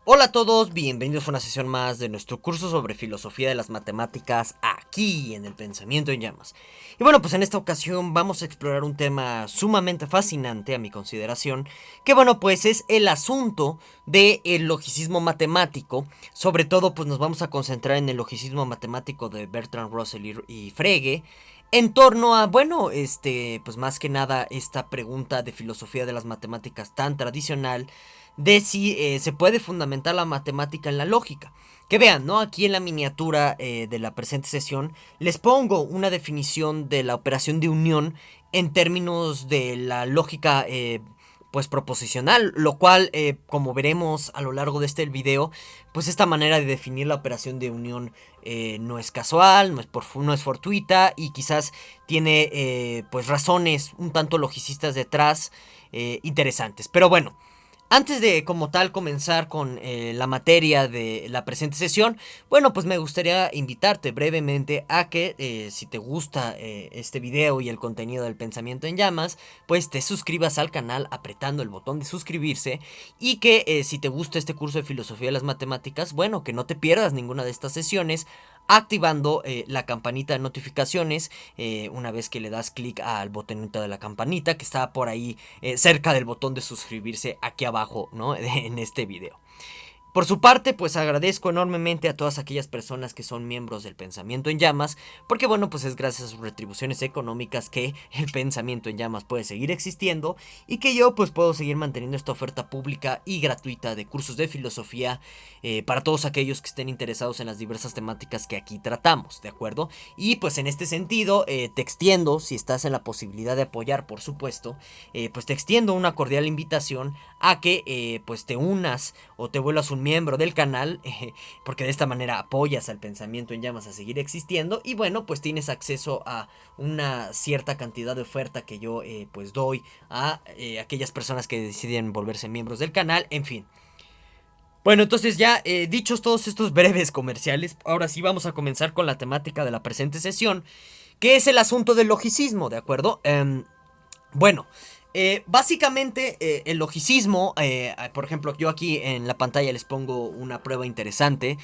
Hola a todos, bienvenidos a una sesión más de nuestro curso sobre filosofía de las matemáticas aquí en el Pensamiento en Llamas. Y bueno, pues en esta ocasión vamos a explorar un tema sumamente fascinante a mi consideración, que bueno, pues es el asunto del logicismo matemático. Sobre todo pues nos vamos a concentrar en el logicismo matemático de Bertrand Russell y Frege, en torno a, bueno, pues más que nada esta pregunta de filosofía de las matemáticas tan tradicional de si se puede fundamentar la matemática en la lógica. Que vean, ¿no? Aquí en la miniatura de la presente sesión les pongo una definición de la operación de unión en términos de la lógica pues proposicional, lo cual como veremos a lo largo de este video, pues esta manera de definir la operación de unión no es casual, no es fortuita y quizás tiene pues razones un tanto logicistas detrás interesantes. Pero bueno, antes de como tal comenzar con la materia de la presente sesión, bueno, pues me gustaría invitarte brevemente a que si te gusta este video y el contenido del Pensamiento en Llamas, pues te suscribas al canal apretando el botón de suscribirse y que si te gusta este curso de filosofía de las matemáticas, bueno, que no te pierdas ninguna de estas sesiones activando la campanita de notificaciones una vez que le das clic al botonito de la campanita que está por ahí cerca del botón de suscribirse aquí abajo, ¿no? En este video. Por su parte, pues agradezco enormemente a todas aquellas personas que son miembros del Pensamiento en Llamas, porque bueno, pues es gracias a sus retribuciones económicas que el Pensamiento en Llamas puede seguir existiendo y que yo pues puedo seguir manteniendo esta oferta pública y gratuita de cursos de filosofía para todos aquellos que estén interesados en las diversas temáticas que aquí tratamos, ¿de acuerdo? Y pues en este sentido, te extiendo, si estás en la posibilidad de apoyar, por supuesto, pues te extiendo una cordial invitación a que pues te unas o te vuelvas un miembro del canal, porque de esta manera apoyas al Pensamiento en Llamas a seguir existiendo y bueno, pues tienes acceso a una cierta cantidad de oferta que yo pues doy a aquellas personas que deciden volverse miembros del canal, en fin. Bueno, entonces ya dichos todos estos breves comerciales, ahora sí vamos a comenzar con la temática de la presente sesión, que es el asunto del logicismo, ¿de acuerdo? Bueno, básicamente el logicismo, por ejemplo, yo aquí en la pantalla les pongo una prueba interesante,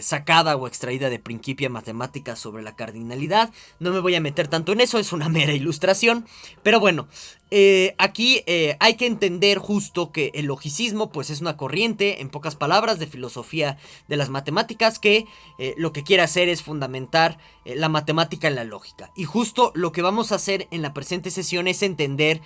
sacada o extraída de Principia Mathematica sobre la cardinalidad. No me voy a meter tanto en eso, es una mera ilustración. Pero bueno, aquí hay que entender justo que el logicismo pues es una corriente, en pocas palabras, de filosofía de las matemáticas que lo que quiere hacer es fundamentar la matemática en la lógica. Y justo lo que vamos a hacer en la presente sesión es entender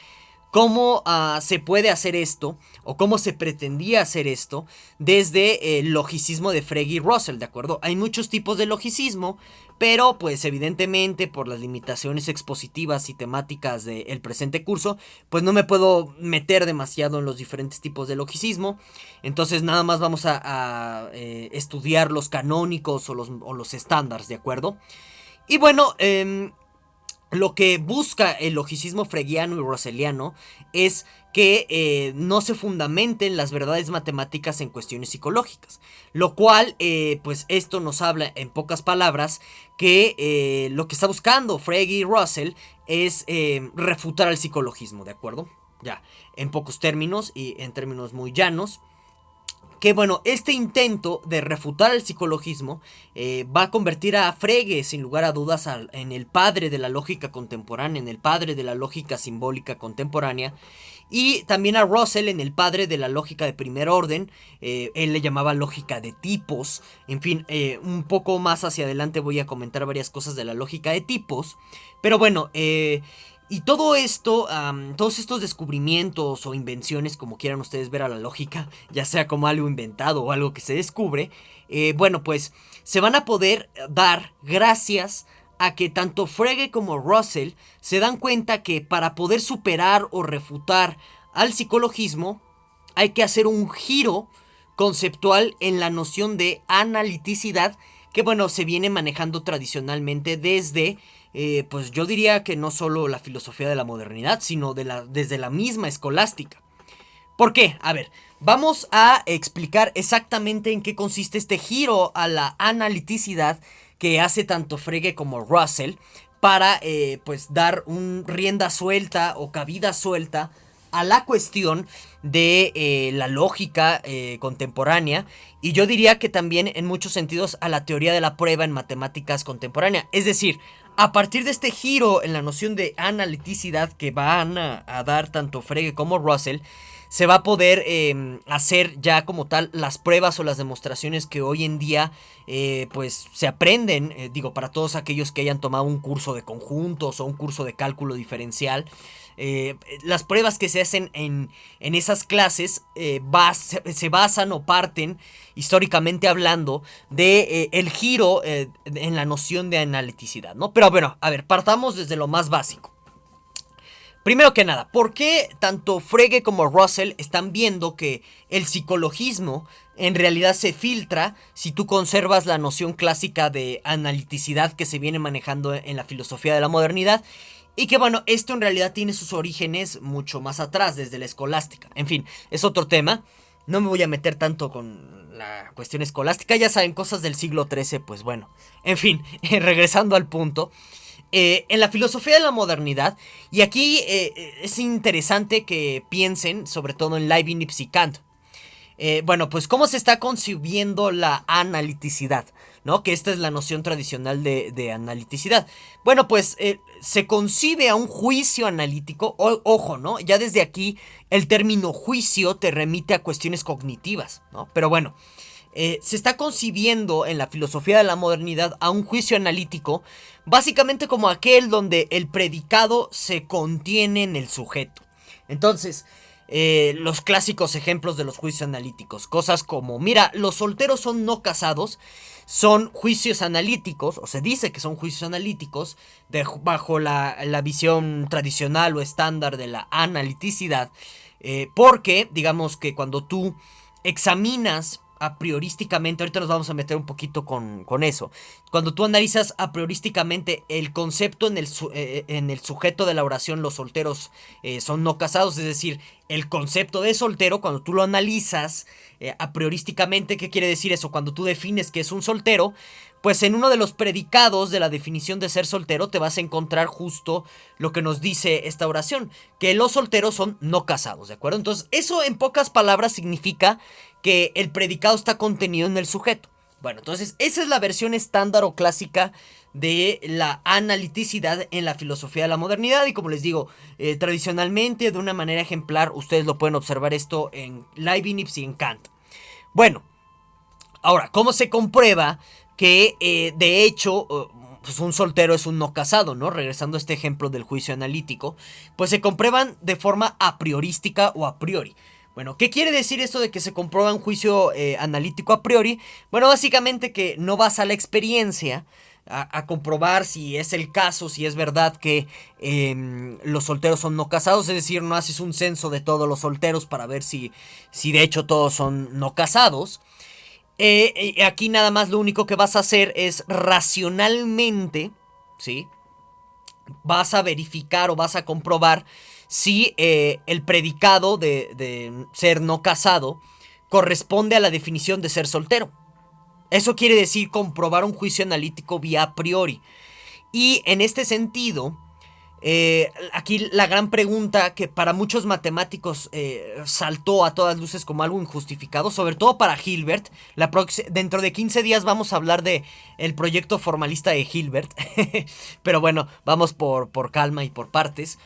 cómo se puede hacer esto o cómo se pretendía hacer esto desde el logicismo de Frege y Russell, ¿de acuerdo? Hay muchos tipos de logicismo, pero pues evidentemente por las limitaciones expositivas y temáticas del presente curso, pues no me puedo meter demasiado en los diferentes tipos de logicismo, entonces nada más vamos a estudiar los canónicos o los estándares, ¿de acuerdo? Y bueno, lo que busca el logicismo fregiano y russelliano es que no se fundamenten las verdades matemáticas en cuestiones psicológicas. Lo cual, pues esto nos habla en pocas palabras que lo que está buscando Frege y Russell es refutar al psicologismo, ¿de acuerdo? Ya, en pocos términos y en términos muy llanos que bueno, este intento de refutar el psicologismo va a convertir a Frege, sin lugar a dudas, en el padre de la lógica contemporánea, en el padre de la lógica simbólica contemporánea, y también a Russell en el padre de la lógica de primer orden. Él le llamaba lógica de tipos. En fin, un poco más hacia adelante voy a comentar varias cosas de la lógica de tipos, pero bueno, y todo esto, todos estos descubrimientos o invenciones, como quieran ustedes ver a la lógica, ya sea como algo inventado o algo que se descubre, bueno, pues se van a poder dar gracias a que tanto Frege como Russell se dan cuenta que para poder superar o refutar al psicologismo hay que hacer un giro conceptual en la noción de analiticidad que bueno se viene manejando tradicionalmente desde pues yo diría que no solo la filosofía de la modernidad, sino desde la misma escolástica. ¿Por qué? A ver, vamos a explicar exactamente en qué consiste este giro a la analiticidad que hace tanto Frege como Russell para pues dar un rienda suelta o cabida suelta a la cuestión de la lógica contemporánea, y yo diría que también en muchos sentidos a la teoría de la prueba en matemáticas contemporánea. Es decir, a partir de este giro en la noción de analiticidad que van a dar tanto Frege como Russell, se va a poder hacer ya como tal las pruebas o las demostraciones que hoy en día pues se aprenden, digo, para todos aquellos que hayan tomado un curso de conjuntos o un curso de cálculo diferencial. Las pruebas que se hacen en esas clases se basan o parten, históricamente hablando, de el giro en la noción de analiticidad, ¿no? Pero bueno, a ver, partamos desde lo más básico. Primero que nada, ¿por qué tanto Frege como Russell están viendo que el psicologismo en realidad se filtra si tú conservas la noción clásica de analiticidad que se viene manejando en la filosofía de la modernidad? Y que bueno, esto en realidad tiene sus orígenes mucho más atrás, desde la escolástica. En fin, es otro tema. No me voy a meter tanto con la cuestión escolástica. Ya saben, cosas del siglo XIII, pues bueno. En fin, regresando al punto. En la filosofía de la modernidad, y aquí es interesante que piensen sobre todo en Leibniz y Kant. Bueno, pues cómo se está concibiendo la analiticidad, ¿no? Que esta es la noción tradicional de analiticidad. Bueno, pues se concibe a un juicio analítico, ojo, ¿no? Ya desde aquí el término juicio te remite a cuestiones cognitivas, ¿no? Pero bueno, se está concibiendo en la filosofía de la modernidad a un juicio analítico básicamente como aquel donde el predicado se contiene en el sujeto. Entonces, los clásicos ejemplos de los juicios analíticos, cosas como, mira, los solteros son no casados, son juicios analíticos, o se dice que son juicios analíticos, bajo la visión tradicional o estándar de la analiticidad, porque, digamos que cuando tú examinas a priorísticamente, ahorita nos vamos a meter un poquito con eso. Cuando tú analizas a priorísticamente el concepto en el sujeto de la oración, los solteros son no casados, es decir, el concepto de soltero, cuando tú lo analizas a priorísticamente, ¿qué quiere decir eso? Cuando tú defines que es un soltero, pues en uno de los predicados de la definición de ser soltero te vas a encontrar justo lo que nos dice esta oración, que los solteros son no casados, ¿de acuerdo? Entonces, eso en pocas palabras significa que el predicado está contenido en el sujeto. Bueno, entonces esa es la versión estándar o clásica de la analiticidad en la filosofía de la modernidad, y como les digo, tradicionalmente de una manera ejemplar ustedes lo pueden observar esto en Leibniz y en Kant. Bueno, ahora, ¿cómo se comprueba que de hecho pues un soltero es un no casado, ¿no? Regresando a este ejemplo del juicio analítico, pues se comprueban de forma a priorística o a priori. Bueno, ¿qué quiere decir esto de que se comprueba un juicio analítico a priori? Bueno, básicamente que no vas a la experiencia a comprobar si es el caso, si es verdad que los solteros son no casados, es decir, no haces un censo de todos los solteros para ver si de hecho todos son no casados. Aquí nada más lo único que vas a hacer es racionalmente, ¿sí? Vas a verificar o vas a comprobar si el predicado de ser no casado corresponde a la definición de ser soltero. Eso quiere decir comprobar un juicio analítico vía a priori. Y en este sentido, aquí la gran pregunta que para muchos matemáticos saltó a todas luces como algo injustificado, sobre todo para Hilbert. Dentro de 15 días vamos a hablar de el proyecto formalista de Hilbert. Pero bueno, vamos por calma y por partes.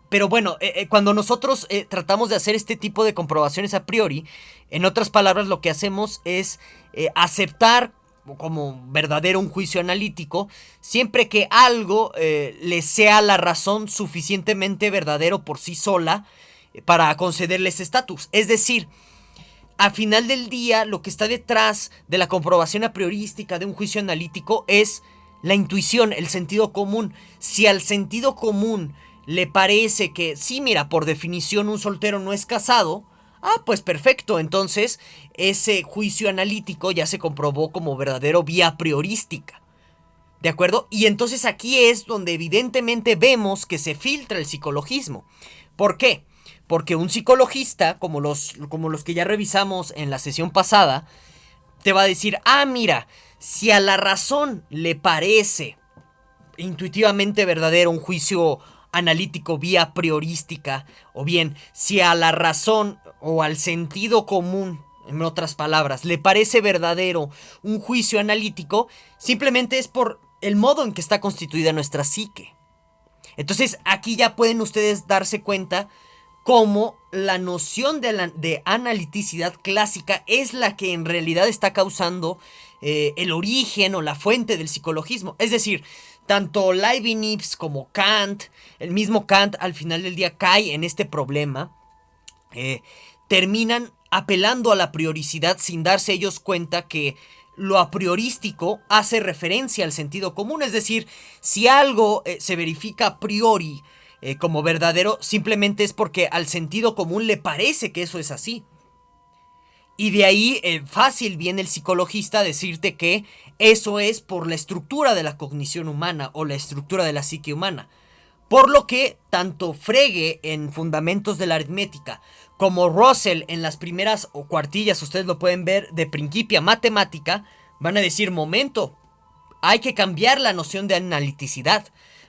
Pero bueno, cuando nosotros tratamos de hacer este tipo de comprobaciones a priori, en otras palabras lo que hacemos es aceptar como verdadero un juicio analítico siempre que algo le sea la razón suficientemente verdadero por sí sola para concederle ese estatus. Es decir, al final del día lo que está detrás de la comprobación a priorística de un juicio analítico es la intuición, el sentido común. Si al sentido común le parece que, sí, mira, por definición un soltero no es casado, pues perfecto, entonces ese juicio analítico ya se comprobó como verdadero vía priorística, ¿de acuerdo? Y entonces aquí es donde evidentemente vemos que se filtra el psicologismo. ¿Por qué? Porque un psicologista, como los que ya revisamos en la sesión pasada, te va a decir, mira, si a la razón le parece intuitivamente verdadero un juicio analítico vía priorística, o bien si a la razón o al sentido común, en otras palabras, le parece verdadero un juicio analítico, simplemente es por el modo en que está constituida nuestra psique. Entonces aquí ya pueden ustedes darse cuenta cómo la noción de analiticidad clásica es la que en realidad está causando el origen o la fuente del psicologismo. Es decir, tanto Leibniz como Kant, el mismo Kant al final del día cae en este problema, terminan apelando a la prioricidad sin darse ellos cuenta que lo a priorístico hace referencia al sentido común. Es decir, si algo se verifica a priori como verdadero, simplemente es porque al sentido común le parece que eso es así. Y de ahí fácil viene el psicologista a decirte que eso es por la estructura de la cognición humana o la estructura de la psique humana. Por lo que tanto Frege en Fundamentos de la Aritmética como Russell en las primeras o cuartillas, ustedes lo pueden ver, de Principia Matemática, van a decir, momento, hay que cambiar la noción de analiticidad.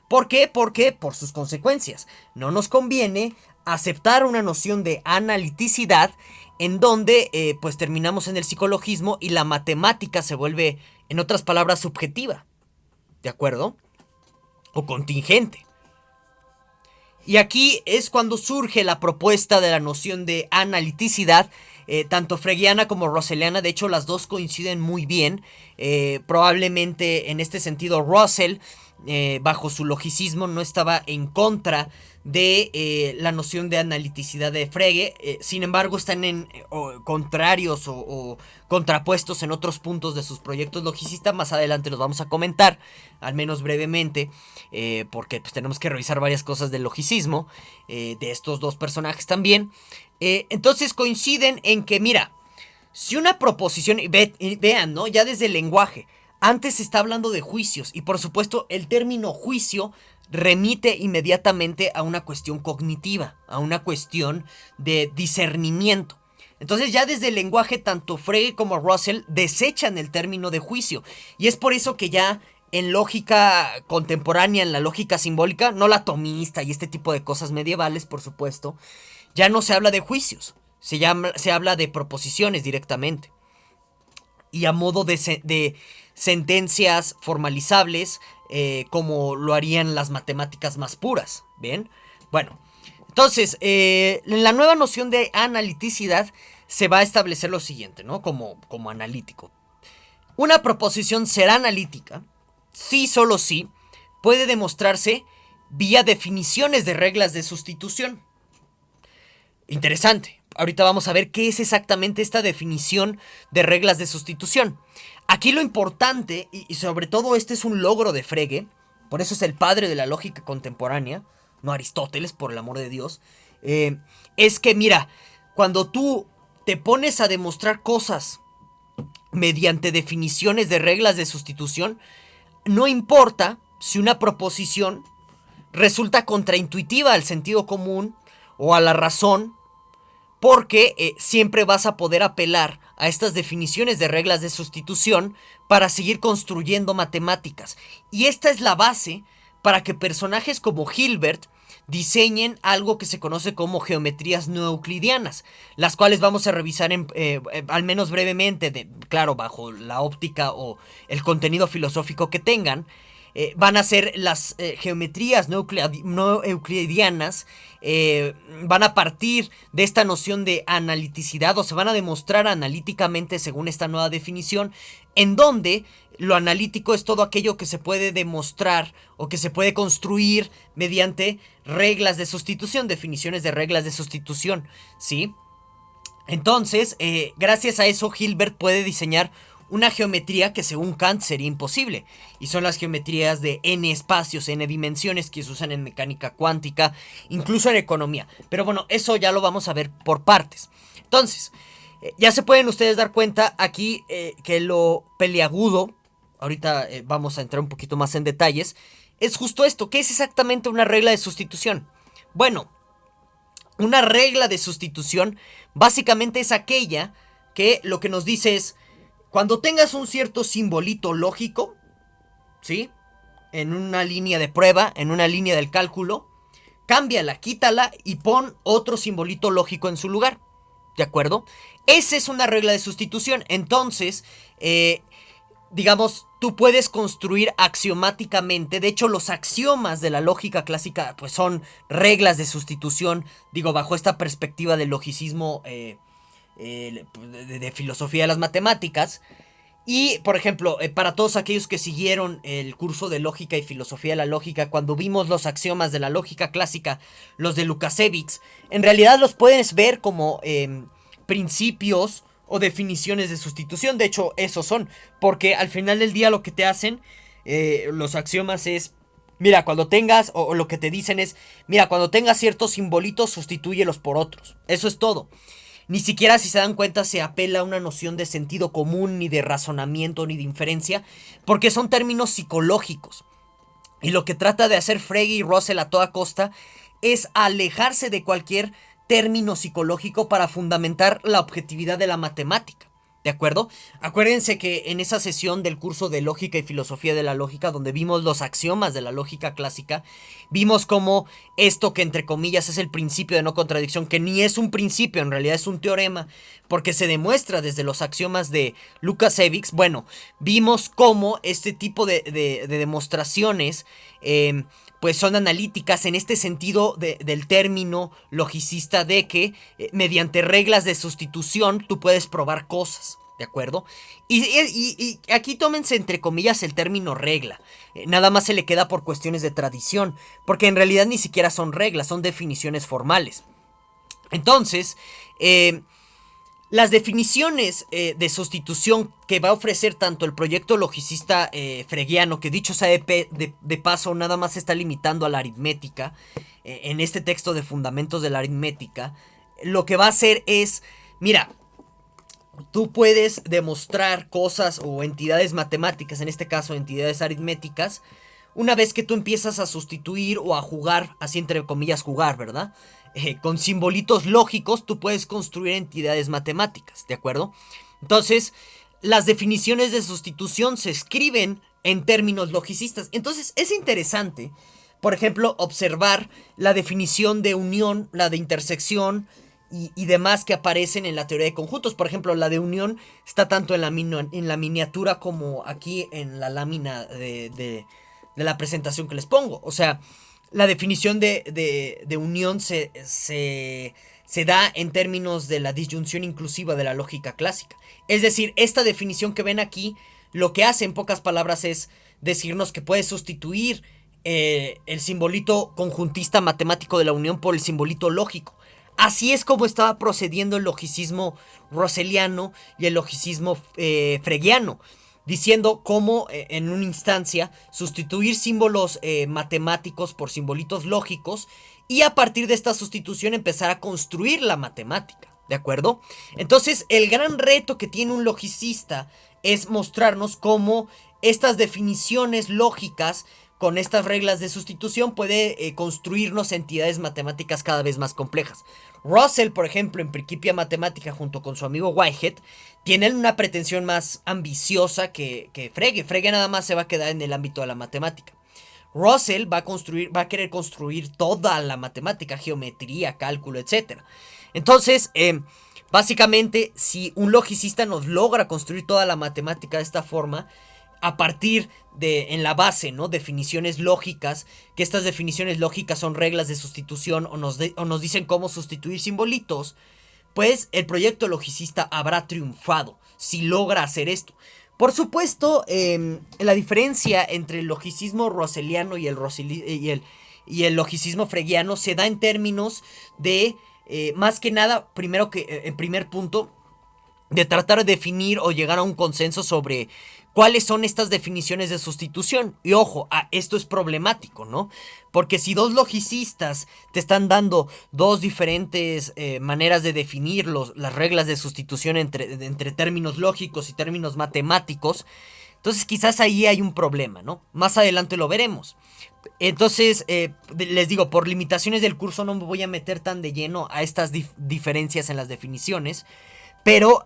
¿Por qué? Porque por sus consecuencias. No nos conviene aceptar una noción de analiticidad en donde pues terminamos en el psicologismo y la matemática se vuelve, en otras palabras, subjetiva. ¿De acuerdo? O contingente. Y aquí es cuando surge la propuesta de la noción de analiticidad, tanto fregiana como russelliana. De hecho, las dos coinciden muy bien. Probablemente en este sentido Russell, bajo su logicismo, no estaba en contra de la noción de analiticidad de Frege. Sin embargo, están contrarios o contrapuestos en otros puntos de sus proyectos logicistas. Más adelante los vamos a comentar, al menos brevemente, porque pues, tenemos que revisar varias cosas del logicismo de estos dos personajes también. Entonces coinciden en que, mira, si una proposición, vean, ¿no? Ya desde el lenguaje, antes se está hablando de juicios, y por supuesto el término juicio remite inmediatamente a una cuestión cognitiva, a una cuestión de discernimiento. Entonces ya desde el lenguaje tanto Frege como Russell desechan el término de juicio, y es por eso que ya en lógica contemporánea, en la lógica simbólica, no la atomista y este tipo de cosas medievales, por supuesto, ya no se habla de juicios, se habla de proposiciones directamente. Y a modo de sentencias formalizables, como lo harían las matemáticas más puras, ¿bien? Bueno, entonces, en la nueva noción de analiticidad se va a establecer lo siguiente, ¿no? Como analítico. Una proposición será analítica si, solo si, puede demostrarse vía definiciones de reglas de sustitución. Interesante. Ahorita vamos a ver qué es exactamente esta definición de reglas de sustitución. Aquí lo importante, y sobre todo este es un logro de Frege, por eso es el padre de la lógica contemporánea, no Aristóteles, por el amor de Dios, es que mira, cuando tú te pones a demostrar cosas mediante definiciones de reglas de sustitución, no importa si una proposición resulta contraintuitiva al sentido común o a la razón, porque siempre vas a poder apelar a estas definiciones de reglas de sustitución para seguir construyendo matemáticas. Y esta es la base para que personajes como Hilbert diseñen algo que se conoce como geometrías no euclidianas, las cuales vamos a revisar al menos brevemente, claro, bajo la óptica o el contenido filosófico que tengan. Van a ser las geometrías no euclidianas, van a partir de esta noción de analiticidad, o se van a demostrar analíticamente según esta nueva definición, en donde lo analítico es todo aquello que se puede demostrar o que se puede construir mediante reglas de sustitución, definiciones de reglas de sustitución, ¿sí? Entonces, gracias a eso, Hilbert puede diseñar una geometría que según Kant sería imposible, y son las geometrías de n espacios, n dimensiones, que se usan en mecánica cuántica, incluso en economía. Pero bueno, eso ya lo vamos a ver por partes. Entonces, ya se pueden ustedes dar cuenta aquí que lo peliagudo, ahorita vamos a entrar un poquito más en detalles, es justo esto. ¿Qué es exactamente una regla de sustitución? Bueno, una regla de sustitución básicamente es aquella que lo que nos dice es: cuando tengas un cierto simbolito lógico, ¿sí? En una línea de prueba, en una línea del cálculo, cámbiala, quítala y pon otro simbolito lógico en su lugar. ¿De acuerdo? Esa es una regla de sustitución. Entonces, digamos, tú puedes construir axiomáticamente. De hecho, los axiomas de la lógica clásica pues son reglas de sustitución. Digo, bajo esta perspectiva del logicismo de filosofía de las matemáticas. Y, por ejemplo, para todos aquellos que siguieron el curso de lógica y filosofía de la lógica, cuando vimos los axiomas de la lógica clásica, los de Lukasiewicz, en realidad los puedes ver como principios o definiciones de sustitución. De hecho, esos son, porque al final del día lo que te hacen los axiomas es: mira, cuando tengas, o lo que te dicen es: mira, cuando tengas ciertos simbolitos, sustitúyelos por otros. Eso es todo. Ni siquiera, si se dan cuenta, se apela a una noción de sentido común, ni de razonamiento, ni de inferencia, porque son términos psicológicos. Y lo que trata de hacer Frege y Russell a toda costa es alejarse de cualquier término psicológico para fundamentar la objetividad de la matemática. ¿De acuerdo? Acuérdense que en esa sesión del curso de lógica y filosofía de la lógica, donde vimos los axiomas de la lógica clásica, vimos cómo esto que entre comillas es el principio de no contradicción, que ni es un principio, en realidad es un teorema, porque se demuestra desde los axiomas de Lukasiewicz. Bueno, vimos cómo este tipo de demostraciones pues son analíticas en este sentido del término logicista de que mediante reglas de sustitución tú puedes probar cosas, ¿de acuerdo? Y aquí tómense entre comillas el término regla, nada más se le queda por cuestiones de tradición, porque en realidad ni siquiera son reglas, son definiciones formales. Entonces, las definiciones de sustitución que va a ofrecer tanto el proyecto logicista fregiano, que dicho sea de paso nada más se está limitando a la aritmética, en este texto de fundamentos de la aritmética, lo que va a hacer es: mira, tú puedes demostrar cosas o entidades matemáticas, en este caso entidades aritméticas, una vez que tú empiezas a sustituir o a jugar, así entre comillas jugar, ¿verdad? Con simbolitos lógicos tú puedes construir entidades matemáticas, ¿de acuerdo? Entonces, las definiciones de sustitución se escriben en términos logicistas. Entonces, es interesante, por ejemplo, observar la definición de unión, la de intersección y demás que aparecen en la teoría de conjuntos. Por ejemplo, la de unión está tanto en la miniatura como aquí en la lámina de la presentación que les pongo. O sea, la definición de unión se da en términos de la disyunción inclusiva de la lógica clásica. Es decir, esta definición que ven aquí, lo que hace en pocas palabras es decirnos que puede sustituir el simbolito conjuntista matemático de la unión por el simbolito lógico. Así es como estaba procediendo el logicismo russelliano y el logicismo fregiano, diciendo cómo en una instancia sustituir símbolos matemáticos por simbolitos lógicos y a partir de esta sustitución empezar a construir la matemática, ¿de acuerdo? Entonces el gran reto que tiene un logicista es mostrarnos cómo estas definiciones lógicas con estas reglas de sustitución puede construirnos entidades matemáticas cada vez más complejas. Russell, por ejemplo, en Principia Mathematica junto con su amigo Whitehead, tienen una pretensión más ambiciosa que Frege. Frege nada más se va a quedar en el ámbito de la matemática. Russell va a querer construir toda la matemática, geometría, cálculo, etc. Entonces, básicamente, si un logicista nos logra construir toda la matemática de esta forma, a partir de, en la base, ¿no?, definiciones lógicas, que estas definiciones lógicas son reglas de sustitución o nos dicen cómo sustituir simbolitos, pues el proyecto logicista habrá triunfado si logra hacer esto. Por supuesto, la diferencia entre el logicismo russelliano y el logicismo fregiano se da en términos de, más que nada, en primer punto, de tratar de definir o llegar a un consenso sobre cuáles son estas definiciones de sustitución. Y ojo, esto es problemático, ¿no? Porque si dos logicistas te están dando dos diferentes maneras de definir las reglas de sustitución entre términos lógicos y términos matemáticos, entonces quizás ahí hay un problema, ¿no? Más adelante lo veremos. Entonces, les digo, por limitaciones del curso no me voy a meter tan de lleno a estas diferencias en las definiciones. Pero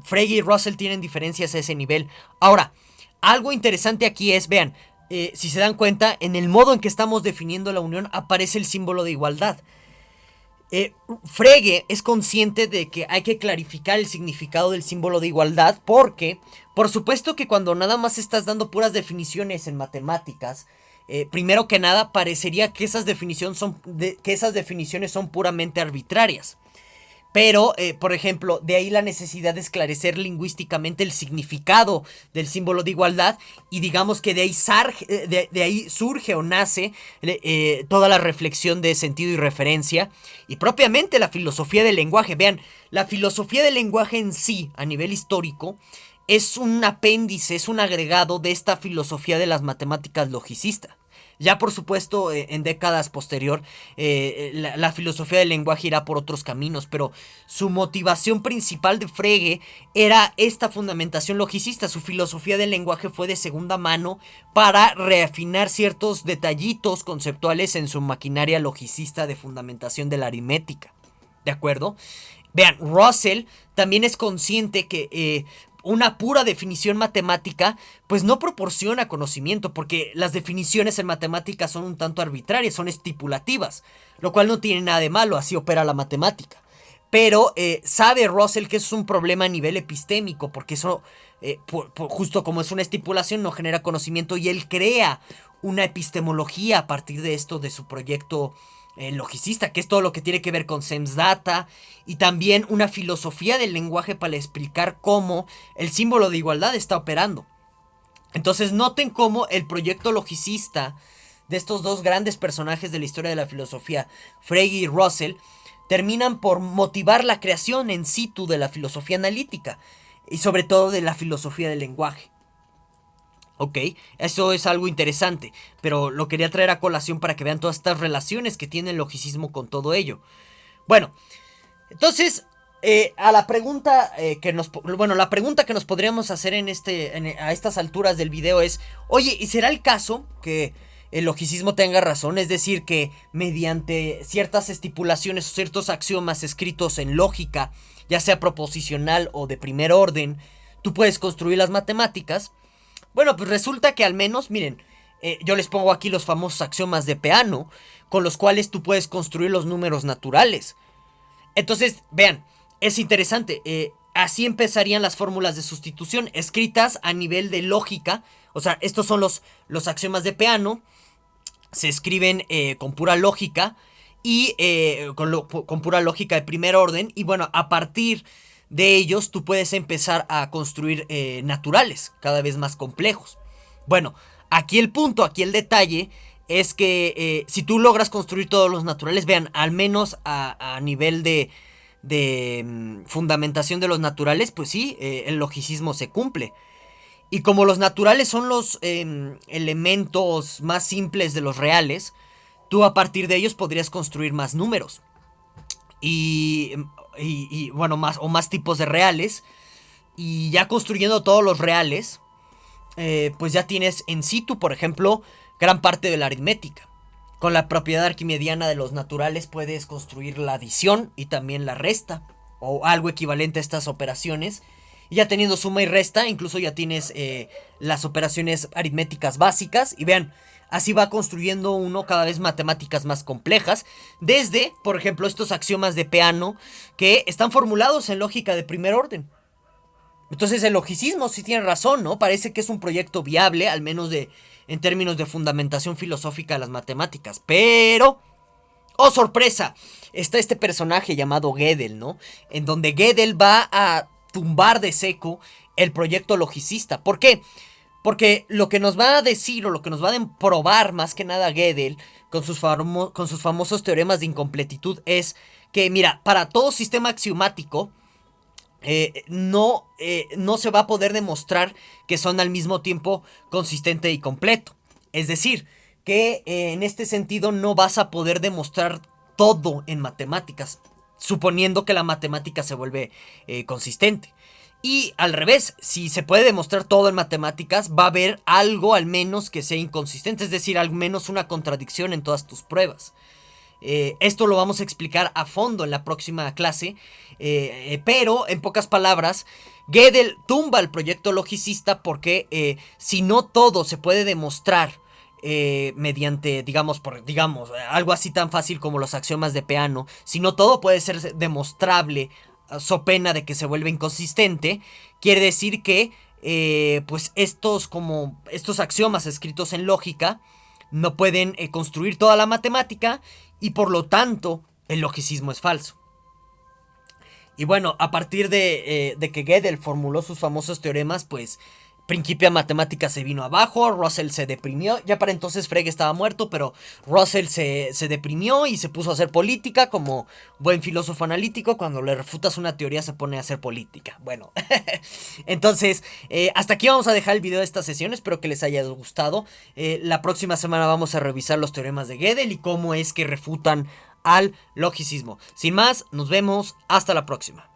Frege y Russell tienen diferencias a ese nivel. Ahora, algo interesante aquí es, vean, si se dan cuenta, en el modo en que estamos definiendo la unión aparece el símbolo de igualdad. Frege es consciente de que hay que clarificar el significado del símbolo de igualdad porque, por supuesto que cuando nada más estás dando puras definiciones en matemáticas, primero que nada parecería que esas definiciones son puramente arbitrarias. Pero, por ejemplo, de ahí la necesidad de esclarecer lingüísticamente el significado del símbolo de igualdad y digamos que de ahí surge o nace toda la reflexión de sentido y referencia y propiamente la filosofía del lenguaje. Vean, la filosofía del lenguaje en sí, a nivel histórico, es un apéndice, es un agregado de esta filosofía de las matemáticas logicistas. Ya por supuesto en décadas posterior la filosofía del lenguaje irá por otros caminos, pero su motivación principal de Frege era esta fundamentación logicista. Su filosofía del lenguaje fue de segunda mano para reafinar ciertos detallitos conceptuales en su maquinaria logicista de fundamentación de la aritmética. ¿De acuerdo? Vean, Russell también es consciente que una pura definición matemática pues no proporciona conocimiento, porque las definiciones en matemáticas son un tanto arbitrarias, son estipulativas, lo cual no tiene nada de malo, así opera la matemática. Pero sabe Russell que eso es un problema a nivel epistémico, porque eso, justo como es una estipulación, no genera conocimiento, y él crea una epistemología a partir de esto, de su proyecto logicista, que es todo lo que tiene que ver con SemsData, y también una filosofía del lenguaje para explicar cómo el símbolo de igualdad está operando. Entonces noten cómo el proyecto logicista de estos dos grandes personajes de la historia de la filosofía, Frege y Russell, terminan por motivar la creación en situ de la filosofía analítica y sobre todo de la filosofía del lenguaje. Ok, eso es algo interesante, pero lo quería traer a colación para que vean todas estas relaciones que tiene el logicismo con todo ello. Bueno, entonces, a la pregunta la pregunta que nos podríamos hacer a estas alturas del video es, oye, ¿y será el caso que el logicismo tenga razón? Es decir, que mediante ciertas estipulaciones o ciertos axiomas escritos en lógica, ya sea proposicional o de primer orden, tú puedes construir las matemáticas. Bueno, pues resulta que al menos, miren, yo les pongo aquí los famosos axiomas de Peano, con los cuales tú puedes construir los números naturales. Entonces, vean, es interesante, así empezarían las fórmulas de sustitución, escritas a nivel de lógica. O sea, estos son los axiomas de Peano, se escriben con pura lógica, y con pura lógica de primer orden, y bueno, a partir de ellos tú puedes empezar a construir naturales cada vez más complejos. Bueno, aquí el punto, aquí el detalle es que si tú logras construir todos los naturales, vean, al menos a nivel de fundamentación de los naturales, pues sí, el logicismo se cumple. Y como los naturales son los elementos más simples de los reales, tú a partir de ellos podrías construir más números. Y bueno, más tipos de reales. Y ya construyendo todos los reales, pues ya tienes en situ, por ejemplo, gran parte de la aritmética. Con la propiedad arquimediana de los naturales puedes construir la adición y también la resta, o algo equivalente a estas operaciones. Y ya teniendo suma y resta, incluso ya tienes las operaciones aritméticas básicas. Y vean, así va construyendo uno cada vez matemáticas más complejas. Desde, por ejemplo, estos axiomas de Peano, que están formulados en lógica de primer orden. Entonces el logicismo sí tiene razón, ¿no? Parece que es un proyecto viable, al menos en términos de fundamentación filosófica de las matemáticas. Pero, ¡oh sorpresa! Está este personaje llamado Gödel, ¿no? En donde Gödel va a tumbar de seco el proyecto logicista. ¿Por qué? Porque lo que nos va a decir, o lo que nos va a probar más que nada Gödel con sus famosos teoremas de incompletitud, es que, mira, para todo sistema axiomático no se va a poder demostrar que son al mismo tiempo consistente y completo. Es decir, que en este sentido no vas a poder demostrar todo en matemáticas, suponiendo que la matemática se vuelve consistente. Y al revés, si se puede demostrar todo en matemáticas, va a haber algo al menos que sea inconsistente, es decir, al menos una contradicción en todas tus pruebas. Esto lo vamos a explicar a fondo en la próxima clase, pero en pocas palabras, Gödel tumba el proyecto logicista porque si no todo se puede demostrar mediante, digamos, algo así tan fácil como los axiomas de Peano, si no todo puede ser demostrable so pena de que se vuelva inconsistente, quiere decir que pues estos axiomas escritos en lógica no pueden construir toda la matemática y por lo tanto el logicismo es falso. Y bueno, a partir de que Gödel formuló sus famosos teoremas, pues Principia Matemática se vino abajo, Russell se deprimió, ya para entonces Frege estaba muerto, pero Russell se deprimió y se puso a hacer política como buen filósofo analítico. Cuando le refutas una teoría se pone a hacer política. Bueno, entonces hasta aquí vamos a dejar el video de esta sesión, espero que les haya gustado. La próxima semana vamos a revisar los teoremas de Gödel y cómo es que refutan al logicismo. Sin más, nos vemos, hasta la próxima.